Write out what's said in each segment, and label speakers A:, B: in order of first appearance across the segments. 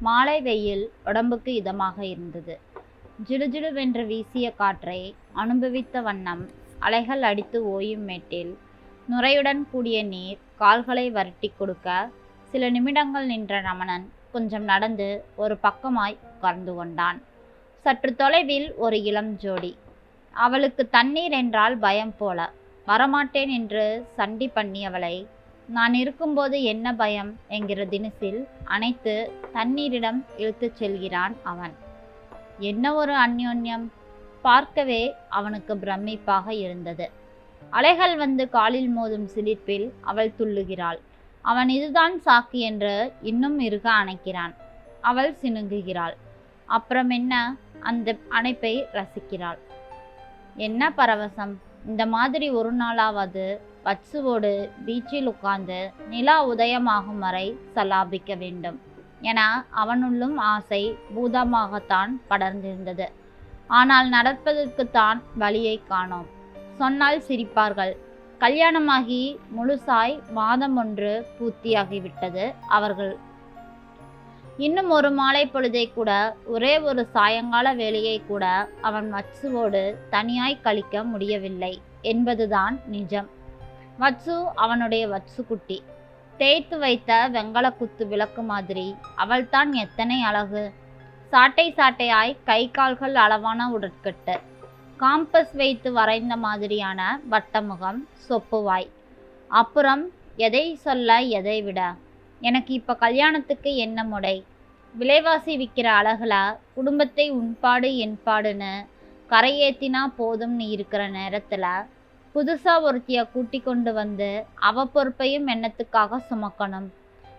A: மாலை வெயில் உடம்புக்கு இதமாக இருந்தது. ஜிலுஜிலுவென்று வீசிய காற்றை அனுபவித்த வண்ணம் அலைகள் அடித்து ஓயும் மேட்டில் நுரையுடன் கூடிய நீர் கால்களை வருட்டி கொடுக்க சில நிமிடங்கள் நின்ற ரமணன் கொஞ்சம் நடந்து ஒரு பக்கமாய் உட்கார்ந்து கொண்டான். சற்று தொலைவில் ஒரு இளம் ஜோடி. அவளுக்கு தண்ணீர் என்றால் பயம் போல. வரமாட்டேன் என்று சண்டி பண்ணியவளை நான் இருக்கும்போது என்ன பயம் என்கிற தினசில் அனைத்து தண்ணீரிடம் இழுத்துச் செல்கிறான் அவன். என்ன ஒரு அந்யோன்யம்! பார்க்கவே அவனுக்கு பிரமிப்பாக இருந்தது. அலைகள் வந்து காலில் மோதும் சிலிர்ப்பில் அவள் துள்ளுகிறாள். அவன் இதுதான் சாக்கு என்று இன்னும் இறுக அணைக்கிறான். அவள் சினுங்குகிறாள். அப்புறம் என்ன, அந்த அணைப்பை ரசிக்கிறாள். என்ன பரவசம்! இந்த மாதிரி ஒரு நாளாவது வட்சுவோடு பீச்சில் உட்கார்ந்து நிலா உதயமாகும் வரை சலாபிக்க வேண்டும் என அவனுள்ளும் ஆசை பூதமாகத்தான் படர்ந்திருந்தது. ஆனால் நடப்பதற்குத்தான் வழியை காணோம். சொன்னால் சிரிப்பார்கள். கல்யாணமாகி முழுசாய் மாதம் 1 பூர்த்தியாகிவிட்டது அவர்கள். இன்னும் ஒரு மாலை பொழுதை கூட, ஒரே ஒரு சாயங்கால வேலையை கூட அவன் வட்சுவோடு தனியாய் கழிக்க முடியவில்லை என்பதுதான் நிஜம். வட்சு அவனுடைய வட்சு குட்டி. தேய்த்து வைத்த வெங்கல குத்து விளக்கு மாதிரி அவள்தான் எத்தனை அழகு! சாட்டை சாட்டையாய் கை கால்கள் அளவான உடற்கட்டு, காம்பஸ் வைத்து வரைந்த மாதிரியான வட்டமுகம், சொப்புவாய். அப்புறம் எதை சொல்ல எதை விட, எனக்கு இப்ப கல்யாணத்துக்கு என்ன முடை? விலைவாசி விற்கிற அழகுல குடும்பத்தை உன்பாடு என்பாடுன்னு கரையேத்தினா போதும்னு இருக்கிற நேரத்துல புதுசா ஒருத்திய கூட்டி கொண்டு வந்து அவ பொறுப்பையும் எண்ணத்துக்காக சுமக்கணும்.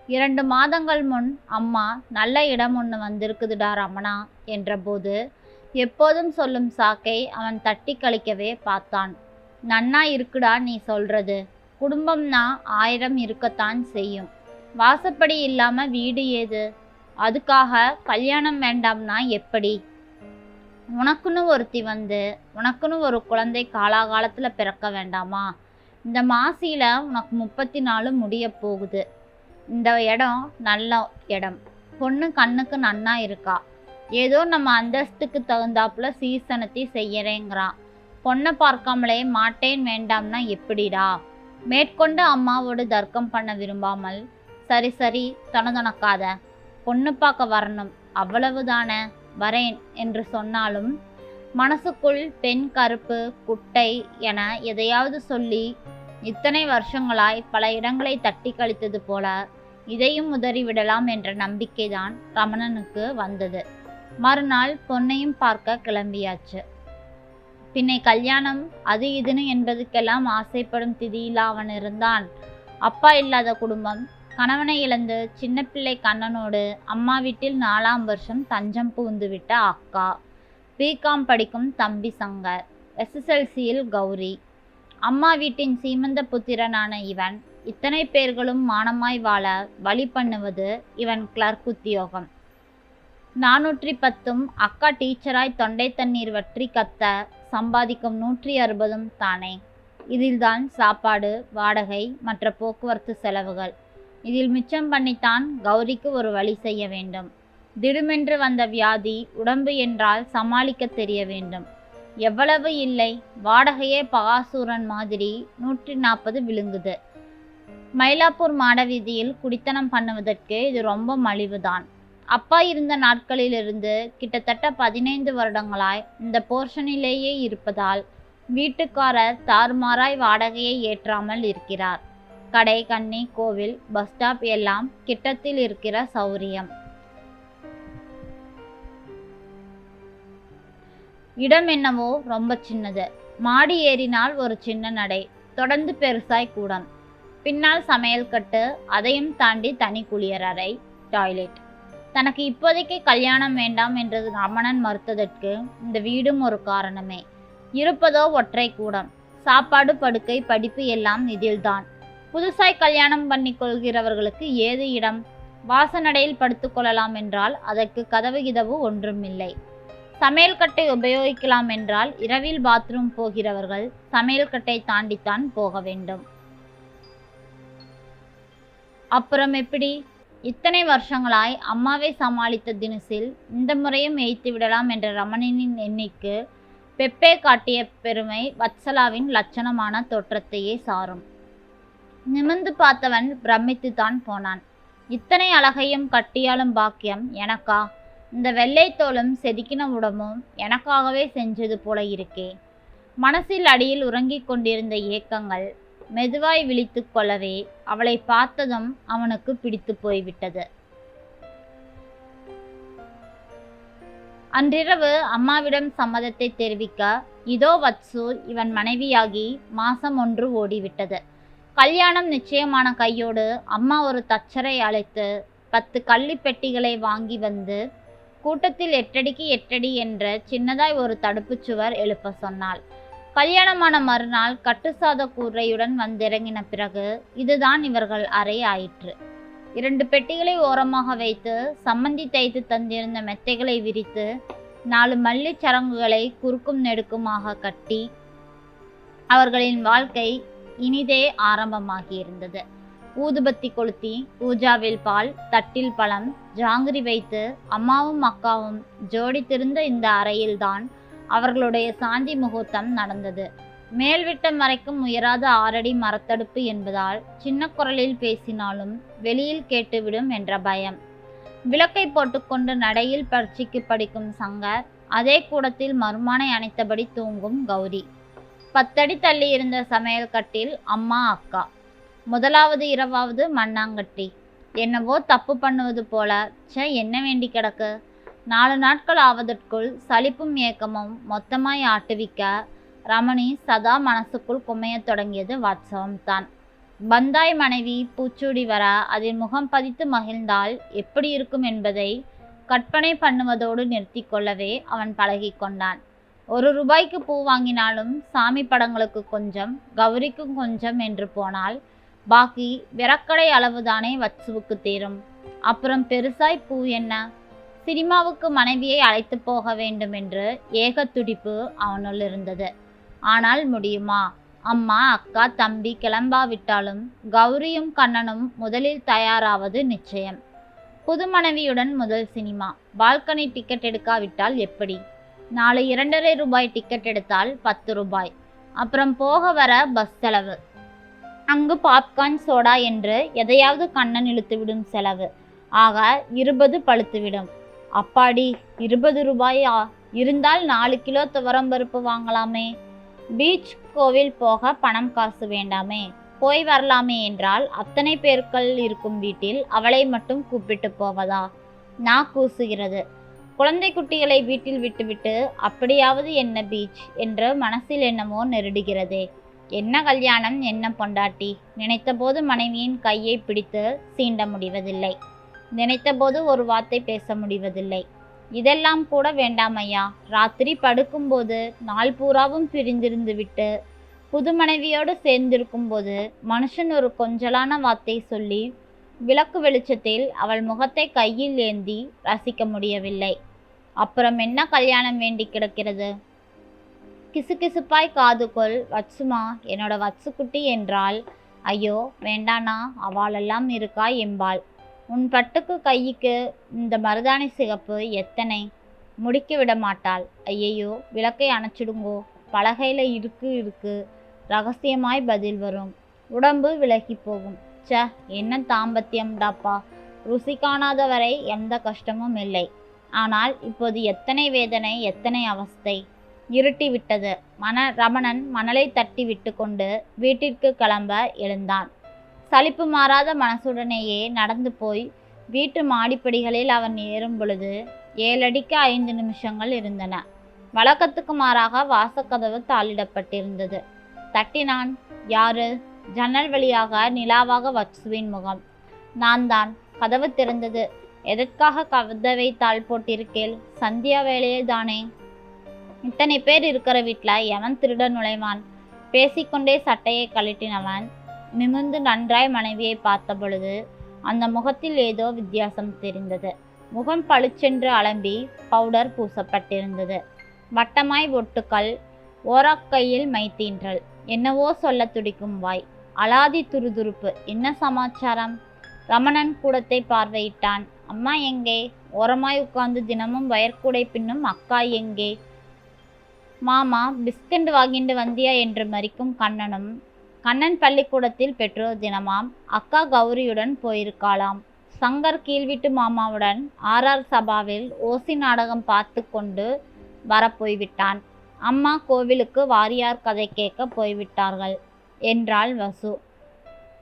A: 2 மாதங்கள் முன் அம்மா நல்ல இடம் ஒன்று வந்திருக்குதுடா ரமணா என்ற போது எப்போதும் சொல்லும் சாக்கை அவன் தட்டி கழிக்கவே பார்த்தான். நன்னா இருக்குடா நீ சொல்றது. குடும்பம்னா 1000 இருக்கத்தான் செய்யும். வாசப்படி இல்லாம வீடு ஏது? அதுக்காக கல்யாணம் வேண்டாம்னா எப்படி? உனக்குன்னு ஒருத்தி வந்து உனக்குன்னு ஒரு குழந்தை காலாகாலத்துல பிறக்க வேண்டாமா? இந்த மாசியில உனக்கு 34 முடிய போகுது. இந்த இடம் நல்ல இடம். பொண்ணு கண்ணுக்கு நன்னா இருக்கா. ஏதோ நம்ம அந்தஸ்துக்கு தகுந்தாப்புல சீசனத்தை செய்யறேங்கிறான். பொண்ணை பார்க்காமலே மாட்டேன் வேண்டாம்னா எப்படிடா? மேற்கொண்டு அம்மாவோடு தர்க்கம் பண்ண விரும்பாமல், சரி சரி தனதனக்காத, பொண்ணு பார்க்க வரணும் அவ்வளவுதானே, வரேன் என்று சொன்னாலும் மனசுக்குள் பெண் கருப்பு குட்டை என எதையாவது சொல்லி இத்தனை வருஷங்களாய் பல இடங்களை தட்டி கழித்தது போல இதையும் உதறிவிடலாம் என்ற நம்பிக்கைதான் ரமணனுக்கு வந்தது. மறுநாள் பொண்ணையும் பார்க்க கிளம்பியாச்சு. பின்னை கல்யாணம் அது இதுன்னு என்பதுக்கெல்லாம் ஆசைப்படும் திதியில அவன் இருந்தான். அப்பா இல்லாத குடும்பம், கணவனை இழந்து சின்ன பிள்ளை கண்ணனோடு அம்மா வீட்டில் 4ஆம் வருஷம் தஞ்சம் புகுந்து விட்ட அக்கா, பிகாம் படிக்கும் தம்பி சங்கர், SSLCயில் கௌரி, அம்மா வீட்டின் சீமந்த புத்திரனான இவன். இத்தனை பேர்களும் மானமாய் வாழ வழி பண்ணுவது இவன் கிளர்க் உத்தியோகம். 410ம் அக்கா டீச்சராய் தொண்டை தண்ணீர் வற்றி கத்த சம்பாதிக்கும் 160ம் தானே. இதில்தான் சாப்பாடு, வாடகை, மற்ற போக்குவரத்து செலவுகள். இதில் மிச்சம் பண்ணித்தான் கௌரிக்கு ஒரு வழி செய்ய வேண்டும். திடுமென்று வந்த வியாதி, உடம்பு என்றால் சமாளிக்க தெரிய வேண்டும். எவ்வளவு இல்லை, வாடகையே பகாசூரன் மாதிரி 140 விழுங்குது. மயிலாப்பூர் மாடவீதியில் குடித்தனம் பண்ணுவதற்கு இது ரொம்ப மலிவுதான். அப்பா இருந்த நாட்களிலிருந்து கிட்டத்தட்ட 15 வருடங்களாய் இந்த போர்ஷனிலேயே இருப்பதால் வீட்டுக்காரர் தாறுமாறாய் வாடகையை ஏற்றாமல் இருக்கிறார். கடை, கன்னி, கோவில், பஸ் ஸ்டாப் எல்லாம் கிட்டத்தில் இருக்கிற சௌரியம். இடம் என்னவோ ரொம்ப சின்னது. மாடி ஏறினால் ஒரு சின்ன நடை, தொடர்ந்து பெருசாய் கூடம், பின்னால் சமையல் கட்டு, அதையும் தாண்டி தனி குளியலறை, டாய்லெட். தனக்கு இப்போதைக்கு கல்யாணம் வேண்டாம் என்று ரமணன் மறுத்ததற்கு இந்த வீடும் ஒரு காரணமே. இருப்பதோ ஒற்றை கூடம். சாப்பாடு, படுக்கை, படிப்பு எல்லாம் இதில்தான். புதுசாய் கல்யாணம் பண்ணி கொள்கிறவர்களுக்கு ஏது இடம்? வாசநடையில் படுத்துக்கொள்ளலாம் என்றால் அதற்கு கதவு கிதவு ஒன்றுமில்லை. சமையல் கட்டை உபயோகிக்கலாம் என்றால் இரவில் பாத்ரூம் போகிறவர்கள் சமையல் கட்டை தாண்டித்தான் போக வேண்டும். அப்புறம் எப்படி? இத்தனை வருஷங்களாய் அம்மாவை சமாளித்த தினுசில் இந்த முறையும் எய்த்து விடலாம் என்ற ரமணனின் எண்ணிக்கு பெப்பே காட்டிய பெருமை வத்சலாவின் லட்சணமான தோற்றத்தையே சாரும். நிமிர்ந்து பார்த்தவன் பிரமித்துத்தான் போனான். இத்தனை அழகையும் கட்டியாலும் பாக்கியம் எனக்கா? இந்த வெள்ளை தோளும் செதுக்கின உடம்பும் எனக்காகவே செஞ்சது போல இருக்கே. மனசில் அடியில் உறங்கிக் கொண்டிருந்த ஏக்கங்கள் மெதுவாய் விழித்து கொள்ளவே அவளை பார்த்ததும் அவனுக்கு பிடித்து போய்விட்டது. அன்றிரவு அம்மாவிடம் சம்மதத்தை தெரிவிக்க இதோ வத்சு இவன் மனைவியாகி மாசம் 1 ஓடிவிட்டது. கல்யாணம் நிச்சயமான கையோடு அம்மா ஒரு தச்சரை அழைத்து 10 கள்ளி பெட்டிகளை வாங்கி வந்து கூட்டத்தில் 8 அடிக்கு 8 அடி என்ற சின்னதாய் ஒரு தடுப்புச் சுவர் எழுப்ப சொன்னாள். கல்யாணமான மறுநாள் கட்டுசாத கூரையுடன் வந்திறங்கின பிறகு இதுதான் இவர்கள் அறை ஆயிற்று. 2 பெட்டிகளை ஓரமாக வைத்து சம்மந்தி தைத்து தந்திருந்த மெத்தைகளை விரித்து 4 மல்லிச் சரங்குகளை குறுக்கும் நெடுக்குமாக கட்டி அவர்களின் வாழ்க்கை இனிதே ஆரம்பமாகியிருந்தது. ஊதுபத்தி கொளுத்தி பூஜாவில் பால், தட்டில் பழம், ஜாங்கிரி வைத்து அம்மாவும் அக்காவும் ஜோடித்திருந்த இந்த அறையில்தான் அவர்களுடைய சாந்தி முகூர்த்தம் நடந்தது. மேல்விட்டம் வரைக்கும் உயராத 6 அடி மரத்தடுப்பு என்பதால் சின்ன குரலில் பேசினாலும் வெளியில் கேட்டுவிடும் என்ற பயம். விளக்கை போட்டுக்கொண்டு நடையில் பரீட்சைக்கு படிக்கும் சங்கர், அதே கூடத்தில் மருமானை அணைத்தபடி தூங்கும் கௌரி. 10 அடி தள்ளி இருந்த சமையல் கட்டில் அம்மா அக்கா. முதலாவது இரவாவது மண்ணாங்கட்டி. என்னவோ தப்பு பண்ணுவது போல என்ன வேண்டி கிடக்கு. 4 நாட்கள் ஆவதற்குள் சலிப்பும் ஏக்கமும் மொத்தமாய் ஆட்டுவிக்க ரமணி சதா மனசுக்குள் குமையத் தொடங்கியது வாட்சவம்தான். பந்தாய் மனைவி பூச்சூடி வர அதில் முகம் பதித்து மகிழ்ந்தால் எப்படி இருக்கும் என்பதை கற்பனை பண்ணுவதோடு நிறுத்தி கொள்ளவே அவன் பழகி கொண்டான். 1 ரூபாய்க்கு பூ வாங்கினாலும் சாமி படங்களுக்கு கொஞ்சம், கௌரிக்கும் கொஞ்சம் என்று போனால் பாக்கி விரக்கடை அளவுதானே வத்சுவுக்கு தீரும். அப்புறம் பெருசாய் பூ என்ன? சினிமாவுக்கு மனைவியை அழைத்து போக வேண்டும் என்று ஏக துடிப்பு அவனுள் இருந்தது. ஆனால் முடியுமா? அம்மா அக்கா தம்பி கிளம்பாவிட்டாலும் கௌரியும் கண்ணனும் முதலில் தயாராவது நிச்சயம். புது மனைவியுடன் முதல் சினிமா. பால்கனி டிக்கெட் எடுக்காவிட்டால் எப்படி? நாளை 2.5 ரூபாய் டிக்கெட் எடுத்தால் 10 ரூபாய். அப்புறம் போக வர பஸ் செலவு. அங்கு பாப்கார்ன் சோடா என்று எதையாவது கண்ணன் இழுத்துவிடும் செலவு. ஆக 20 பழுத்துவிடும். அப்பாடி, 20 ரூபாயா? இருந்தால் 4 கிலோ துவரம்பருப்பு வாங்கலாமே. பீச் கோவில் போக பணம் காசு வேண்டாமே? போய் வரலாமே என்றால் அத்தனை பேர்கள் இருக்கும் வீட்டில் அவளை மட்டும் கூப்பிட்டு போவதா? நான் கூசுகிறது. குழந்தை குட்டிகளை வீட்டில் விட்டுவிட்டு அப்படியாவது என்ன பீச் என்று மனசில் என்னமோ நெருடுகிறதே. என்ன கல்யாணம், என்ன பொண்டாட்டி? நினைத்தபோது மனைவியின் கையை பிடித்து சீண்ட முடிவதில்லை. நினைத்தபோது ஒரு வார்த்தை பேச முடிவதில்லை. இதெல்லாம் கூட வேண்டாம் ஐயா. ராத்திரி படுக்கும்போது நாள் பூராவும் பிரிந்திருந்து விட்டு புது மனைவியோடு சேர்ந்திருக்கும் போது மனுஷன் ஒரு கொஞ்சலான வார்த்தை சொல்லி விளக்கு வெளிச்சத்தில் அவள் முகத்தை கையில் ஏந்தி ரசிக்க முடியவில்லை. அப்புறம் என்ன கல்யாணம் வேண்டி கிடக்கிறது? கிசுகிசுப்பாய் காதுகொள் வத்சுமா, என்னோட வத்சுக்குட்டி என்றாள். ஐயோ வேண்டானா, அவளெல்லாம் இருக்கா எம்பாள். உன் பட்டுக்கு கைக்கு இந்த மருதாணி சிகப்பு எத்தனை? முடிக்க விட மாட்டாள். ஐயையோ, விளக்கை அணைச்சிடுங்கோ. பலகையில் இருக்கு ரகசியமாய் பதில் வரும். உடம்பு விலகி போகும். என்ன தாம்பத்தியம் டாப்பா. ருசி காணாதவரை எந்த கஷ்டமும் இல்லை. ஆனால் இப்போது எத்தனை வேதனை, எத்தனை அவஸ்தை. இருட்டி விட்டது. ரமணன் மணலை தட்டி விட்டு கொண்டு வீட்டிற்கு கிளம்ப எழுந்தான். சலிப்பு மாறாத மனசுடனேயே நடந்து போய் வீட்டு மாடிப்படிகளில் அவன் ஏறும் பொழுது 7 அடிக்கு 5 நிமிஷங்கள் இருந்தன. வழக்கத்துக்கு மாறாக வாசக்கதவு தாளிடப்பட்டிருந்தது. தட்டினான். யாரு? ஜன்னல் வழியாக நிலாவாக வத்சுவின் முகம். நான் தான். கதவு திறந்தது. எதற்காக கதவை தாள் போட்டிருக்கேள்? சந்தியா வேலையே தானே. இத்தனை பேர் இருக்கிற வீட்டில் எவன் திருட நுழைவான்? பேசிக்கொண்டே சட்டையை கழட்டினவன் நிமிர்ந்து நன்றாய் மனைவியை பார்த்த பொழுது அந்த முகத்தில் ஏதோ வித்தியாசம் தெரிந்தது. முகம் பளிச்சென்று அலம்பி பவுடர் பூசப்பட்டிருந்தது. வட்டமாய் ஒட்டுக்கள், ஓரக்கையில் மைத்தீன்றல். என்னவோ சொல்ல துடிக்கும் வாய். அலாதி துருதுருப்பு. என்ன சமாச்சாரம்? ரமணன் கூடத்தை பார்வையிட்டான். அம்மா எங்கே? ஓரமாய் உட்கார்ந்து தினமும் வயற்கூடை பின்னும் அக்கா எங்கே? மாமா பிஸ்கண்ட் வாங்கிண்டு வந்தியா என்று மறிக்கும் கண்ணனும். கண்ணன் பள்ளிக்கூடத்தில் பெற்றோர் தினமாம். அக்கா கௌரியுடன் போயிருக்காளாம். சங்கர் கீழ்வீட்டு மாமாவுடன் ஆர்ஆர் சபாவில் ஓசி நாடகம் பார்த்து கொண்டு வர போய்விட்டான். அம்மா கோவிலுக்கு வாரியார் கதை கேட்க போய்விட்டார்கள் என்றாள் வசு.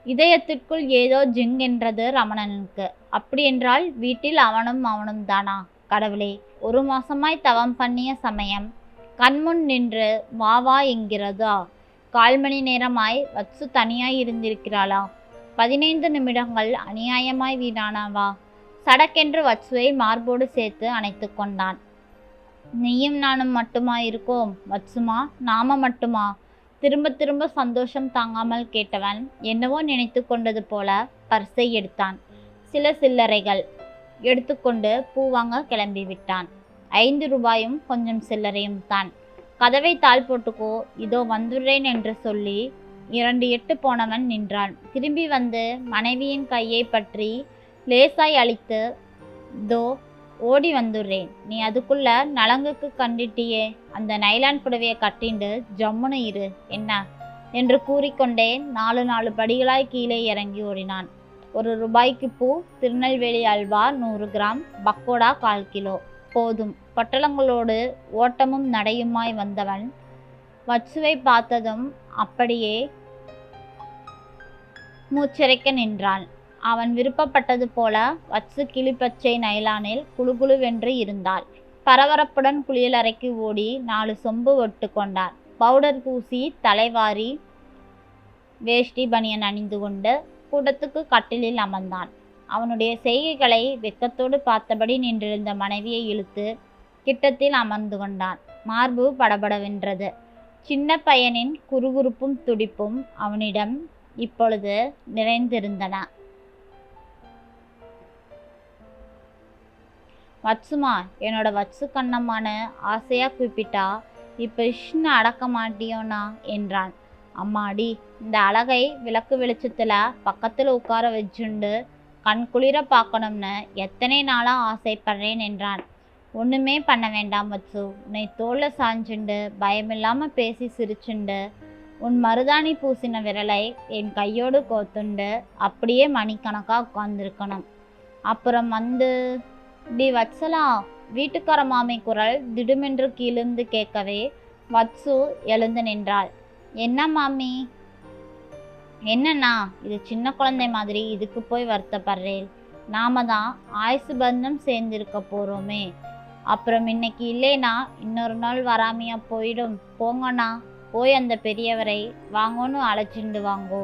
A: இதயத்திற்குள் ஏதோ ஜிங் என்றது ரமணனுக்கு. அப்படியென்றால் வீட்டில் அவனும் தானா? கடவுளே, 1 மாசமாய் தவம் பண்ணிய சமயம் கண்முன் நின்று வா வா என்கிறதா? 1/4 மணி நேரமாய் வத்சு தனியாய் இருந்திருக்கிறாளா? 15 நிமிடங்கள் அநியாயமாய் வீணானவா? சடக்கென்று வத்சுவை மார்போடு சேர்த்து அணைத்து கொண்டான். நீயும் நானும் மட்டுமா இருக்கோம் வத்சுமா? நாம மட்டுமா? திரும்ப திரும்ப சந்தோஷம் தாங்காமல் கேட்டவன் என்னவோ நினைத்து கொண்டது போல பர்ஸை எடுத்தான். சில சில்லறைகள் எடுத்துக்கொண்டு பூ வாங்க கிளம்பிவிட்டான். 5 ரூபாயும் கொஞ்சம் சில்லறையும் தான். கதவை தாள் போட்டுக்கோ, இதோ வந்துடுறேன் என்று சொல்லி 2 எட்டு போனவன் நின்றான். திரும்பி வந்து மனைவியின் கையை பற்றி லேசாய் அழித்து, தோ ஓடி வந்துடுறேன், நீ அதுக்குள்ள நலங்குக்கு கண்டிட்டியே, அந்த நைலான் புடவையை கட்டிண்டு ஜம்முன்னு இரு என்ன என்று கூறிக்கொண்டே 4 படிகளாய் கீழே இறங்கி ஓடினான். 1 ரூபாய்க்கு பூ, திருநெல்வேலி அல்வா 100 கிராம், பக்கோடா 1/4 கிலோ போதும். பொட்டலங்களோடு ஓட்டமும் நடையுமாய் வந்தவன் வத்சுவை பார்த்ததும் அப்படியே மூச்சிறைக்க நின்றான். அவன் விருப்பப்பட்டது போல வத்சு கிளிப்பச்சை நைலானில் குளுகுளுவென்று இருந்தாள். பரபரப்புடன் குளியலறைக்கு ஓடி 4 சொம்பு ஒட்டு கொண்டான். பவுடர் பூசி தலைவாரி வேஷ்டி பனியன் அணிந்து கொண்டு கூட்டத்துக்கு கட்டிலில் அமர்ந்தான். அவனுடைய செய்கைகளை வெக்கத்தோடு பார்த்தபடி நின்றிருந்த மனைவியை இழுத்து கிட்டத்தில் அமர்ந்து கொண்டான். மார்பு படபடவென்றது. சின்ன பையனின் குறுகுறுப்பும் துடிப்பும் அவனிடம் இப்பொழுது நிறைந்திருந்தன. வத்சுமா, என்னோட வத்சு கண்ணம்மான்னு ஆசையா கூப்பிட்டா இப்ப இஷ்னு அடக்க மாட்டியோனா என்றான். அம்மாடி, இந்த அழகை விளக்கு வெளிச்சத்துல பக்கத்துல உட்கார வச்சுண்டு கண் குளிர பார்க்கணும்னு எத்தனை நாளா ஆசைப்படுறேன் என்றான். ஒண்ணுமே பண்ண வேண்டாம் வத்சு, உன்னை தோல்ல சாஞ்சுண்டு பயமில்லாம பேசி சிரிச்சுண்டு உன் மருதாணி பூசின விரலை என் கையோடு கோத்துண்டு அப்படியே மணிக்கணக்கா உட்கார்ந்துருக்கணும். அப்புறம் வந்து டி வத்சலா, வீட்டுக்கார மாமி குரல் திடுமென்று கீழிருந்து கேட்கவே வத்சு எழுந்து நின்றாள். என்ன மாமி? என்னண்ணா, இது சின்ன குழந்தை மாதிரி இதுக்கு போய் வருத்தப்படுறேன். நாம தான் ஆயுசு பந்தம் சேர்ந்திருக்க போறோமே. அப்புறம் இன்னைக்கு இல்லைனா இன்னொரு நாள் வராமையா போயிடும். போங்கண்ணா, போய் அந்த பெரியவரை வாங்கோன்னு அழைச்சிண்டு வாங்கோ.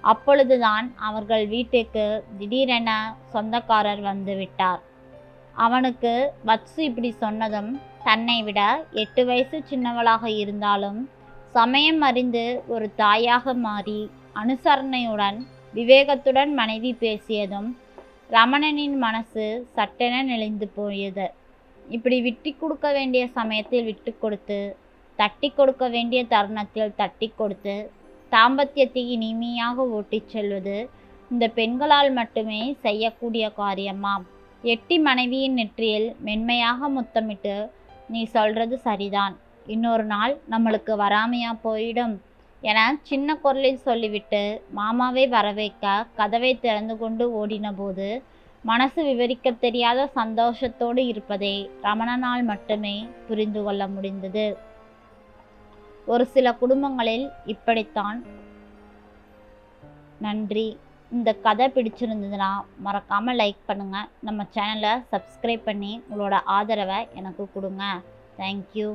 A: அப்பொழுதுதான் அவர்கள் வீட்டுக்கு திடீரென சொந்தக்காரர் வந்து விட்டார். அவனுக்கு வத்சு இப்படி சொன்னதும் தன்னை விட 8 வயசு சின்னவளாக இருந்தாலும் சமயம் அறிந்து ஒரு தாயாக மாறி அனுசரணையுடன் விவேகத்துடன் மனைவி பேசியதும் ரமணனின் மனசு சட்டென நெளிந்து போயது. இப்படி விட்டு கொடுக்க வேண்டிய சமயத்தில் விட்டு கொடுத்து, தட்டி கொடுக்க வேண்டிய தருணத்தில் தட்டி கொடுத்து தாம்பத்தியத்தை இனிமையாக ஓட்டிச் செல்வது இந்த பெண்களால் மட்டுமே செய்யக்கூடிய காரியமாம். எட்டி மனைவியின் நெற்றியில் மென்மையாக முத்தமிட்டு, நீ சொல்றது சரிதான், இன்னொரு நாள் நம்மளுக்கு வராமையா போயிடும் என சின்ன குரலில் சொல்லிவிட்டு மாமாவை வரவைக்க கதவை திறந்து கொண்டு ஓடின போது மனசு விவரிக்க தெரியாத சந்தோஷத்தோடு இருப்பதை ரமணனால் மட்டுமே புரிந்து கொள்ள முடிந்தது. ஒரு சில குடும்பங்களில் இப்படித்தான். நன்றி. இந்த கதை பிடிச்சிருந்ததுன்னா மறக்காமல் லைக் பண்ணுங்கள். நம்ம சேனலை சப்ஸ்கிரைப் பண்ணி உங்களோட ஆதரவை எனக்கு கொடுங்க. தேங்க்யூ.